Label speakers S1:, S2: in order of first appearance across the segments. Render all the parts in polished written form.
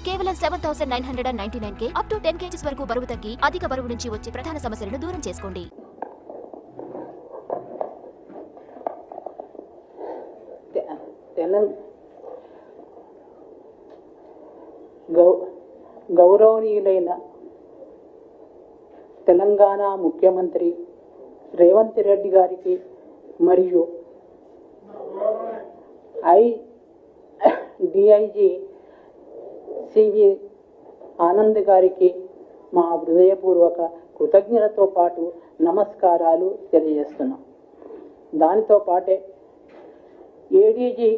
S1: కేవలం 7,999 up to 10 kgs వరకు బరువు తగ్గి అధిక బరువు నుంచి వచ్చే ప్రధాన సమస్యలను దూరం చేసుకోండి.
S2: గౌరవనీయులైన తెలంగాణ ముఖ్యమంత్రి రేవంత్ రెడ్డి గారికి మరియు డిఐజీ సివి ఆనంద్ గారికి మా హృదయపూర్వక కృతజ్ఞతతో పాటు నమస్కారాలు తెలియజేస్తున్నాం. దానితో పాటే ఏడీజీ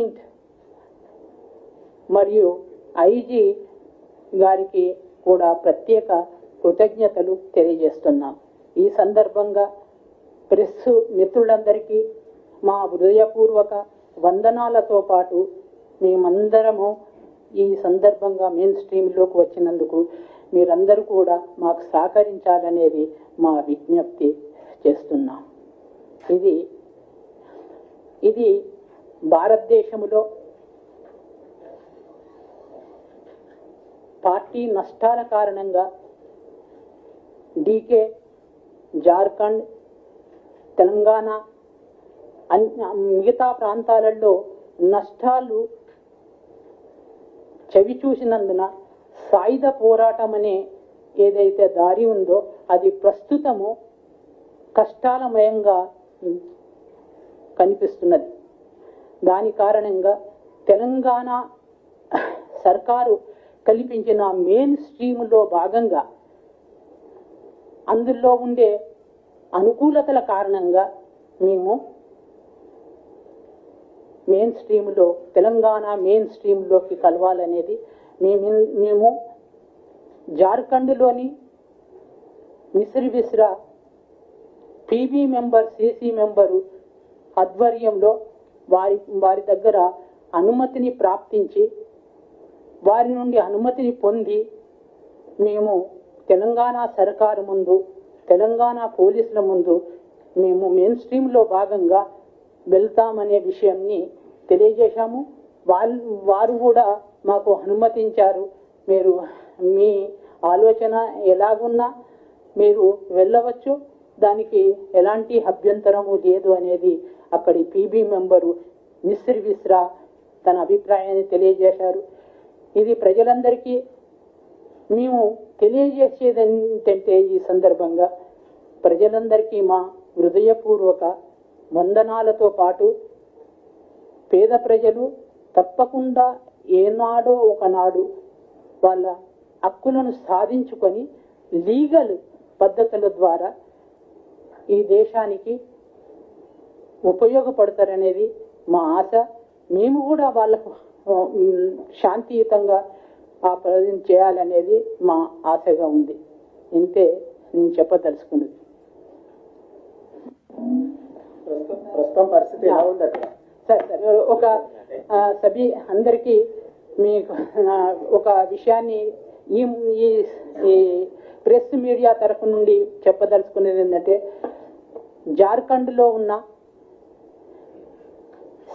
S2: ఇంట్ మరియు ఐజీ గారికి కూడా ప్రత్యేక కృతజ్ఞతలు తెలియజేస్తున్నాం. ఈ సందర్భంగా ప్రెస్ మిత్రులందరికీ మా హృదయపూర్వక వందనాలతో పాటు మేమందరము ఈ సందర్భంగా మెయిన్ స్ట్రీమ్లోకి వచ్చినందుకు మీరందరూ కూడా మాకు సహకరించాలనేది మా విజ్ఞప్తి చేస్తున్నాం. ఇది భారతదేశంలో పార్టీ నష్టాల కారణంగా డీకే, జార్ఖండ్, తెలంగాణ మిగతా ప్రాంతాలలో నష్టాలు చవి చూసినందున సాయుధ పోరాటం అనే ఏదైతే దారి ఉందో అది ప్రస్తుతము కష్టాలమయంగా కనిపిస్తున్నది. దాని కారణంగా తెలంగాణ సర్కారు కల్పించిన మెయిన్ స్ట్రీమ్లో భాగంగా అందులో ఉండే అనుకూలతల కారణంగా మేము మెయిన్ స్ట్రీమ్లో తెలంగాణ మెయిన్ స్ట్రీమ్లోకి కలవాలనేది మేము జార్ఖండ్లోని Mishri Bisra PB member CC member ఆధ్వర్యంలో వారి దగ్గర అనుమతిని ప్రాప్తించి వారి నుండి అనుమతిని పొంది మేము తెలంగాణ సర్కారు ముందు, తెలంగాణ పోలీసుల ముందు మేము మెయిన్ స్ట్రీమ్లో భాగంగా వెళ్తామనే విషయాన్ని తెలియజేశాము. వారు కూడా మాకు అనుమతించారు. మీరు మీ ఆలోచన ఎలాగున్నా మీరు వెళ్ళవచ్చు, దానికి ఎలాంటి అభ్యంతరము లేదు అనేది అక్కడి పీబీ మెంబరు మిశ్రి బిస్రా తన అభిప్రాయాన్ని తెలియజేశారు. ఇది ప్రజలందరికీ మేము తెలియజేసేది ఏంటంటే ఈ సందర్భంగా ప్రజలందరికీ మా హృదయపూర్వక వందనాలతో పాటు పేద ప్రజలు తప్పకుండా ఏనాడో ఒకనాడు వాళ్ళ హక్కులను సాధించుకొని లీగల్ పద్ధతుల ద్వారా ఈ దేశానికి ఉపయోగపడతారనేది మా ఆశ. మేము కూడా వాళ్ళకు శాంతియుతంగా ఆ ప్రజలు చేయాలనేది మా ఆశగా ఉంది. ఇంతే నేను చెప్పదలుచుకున్నది.
S3: ప్రస్తుతం పరిస్థితి ఎలా ఉంది
S2: సార్ ఒక సభి అందరికీ మీకు ఒక విషయాన్ని ఈ ప్రెస్ మీడియా తరఫు నుండి చెప్పదలుచుకునేది ఏంటంటే జార్ఖండ్లో ఉన్న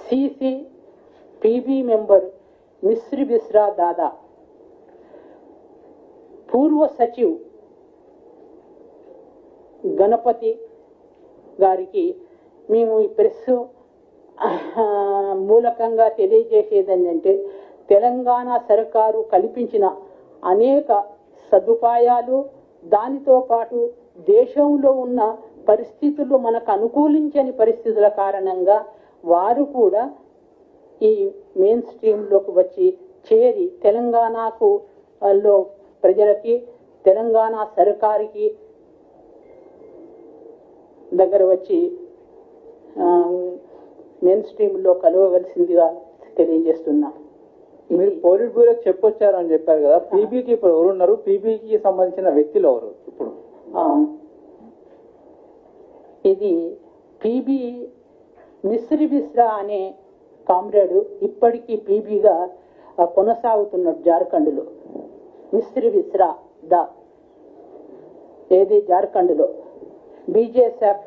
S2: CC PB member misri Bisra దాదా పూర్వ సచివ్ గణపతి గారికి మేము ఈ ప్రెస్ మూలకంగా తెలియజేసేది ఏంటంటే తెలంగాణ సర్కారు కల్పించిన అనేక సదుపాయాలు, దానితో పాటు దేశంలో ఉన్న పరిస్థితులు మనకు అనుకూలించని పరిస్థితుల కారణంగా వారు కూడా ఈ మెయిన్ స్ట్రీమ్లోకి వచ్చి చేరి తెలంగాణకు లో ప్రజలకి తెలంగాణ సర్కారుకి దగ్గర వచ్చి మెయిన్ స్ట్రీమ్లో కలవవలసిందిగా తెలియజేస్తున్నా.
S3: మీరు పోలిట్ బ్యూరోకి చెప్పొచ్చారని చెప్పారు కదా, పీబీకి ఇప్పుడు ఎవరున్నారు? పీబీకి సంబంధించిన వ్యక్తులు ఎవరు ఇప్పుడు?
S2: ఇది పీబీ మిశ్రి బిస్రా అనే కామ్రేడు ఇప్పటికీ పీబీగా కొనసాగుతున్నాడు జార్ఖండ్లో. మిశ్రి బిస్రా ఏది జార్ఖండ్లో బీజేఎస్ఎఫ్